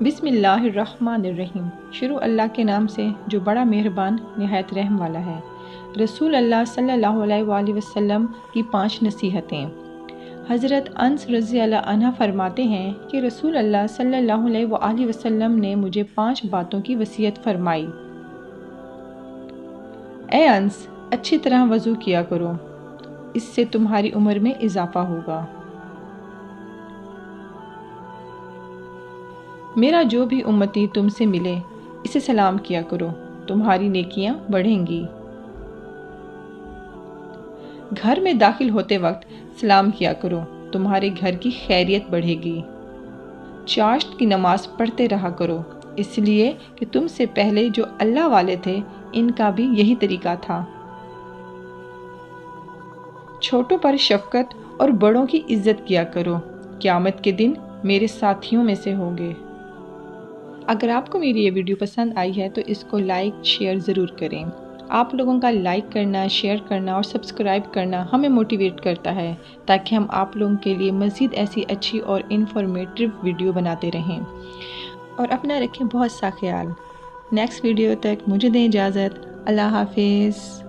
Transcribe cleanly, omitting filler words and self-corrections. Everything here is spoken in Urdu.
بسم اللہ الرحمن الرحیم۔ شروع اللہ کے نام سے جو بڑا مہربان نہایت رحم والا ہے۔ رسول اللہ صلی اللہ علیہ وآلہ وسلم کی 5 نصیحتیں۔ حضرت انس رضی اللہ عنہ فرماتے ہیں کہ رسول اللہ صلی اللہ علیہ وآلہ وسلم نے مجھے 5 باتوں کی وصیت فرمائی۔ اے انس، اچھی طرح وضو کیا کرو، اس سے تمہاری عمر میں اضافہ ہوگا۔ میرا جو بھی امتی تم سے ملے اسے سلام کیا کرو، تمہاری نیکیاں بڑھیں گی۔ گھر میں داخل ہوتے وقت سلام کیا کرو، تمہارے گھر کی خیریت بڑھے گی۔ چاشت کی نماز پڑھتے رہا کرو، اس لیے کہ تم سے پہلے جو اللہ والے تھے ان کا بھی یہی طریقہ تھا۔ چھوٹوں پر شفقت اور بڑوں کی عزت کیا کرو، قیامت کے دن میرے ساتھیوں میں سے ہوگے۔ اگر آپ کو میری یہ ویڈیو پسند آئی ہے تو اس کو لائک شیئر ضرور کریں۔ آپ لوگوں کا لائک کرنا، شیئر کرنا اور سبسکرائب کرنا ہمیں موٹیویٹ کرتا ہے تاکہ ہم آپ لوگوں کے لیے مزید ایسی اچھی اور انفارمیٹیو ویڈیو بناتے رہیں۔ اور اپنا رکھیں بہت سا خیال۔ نیکسٹ ویڈیو تک مجھے دیں اجازت۔ اللہ حافظ۔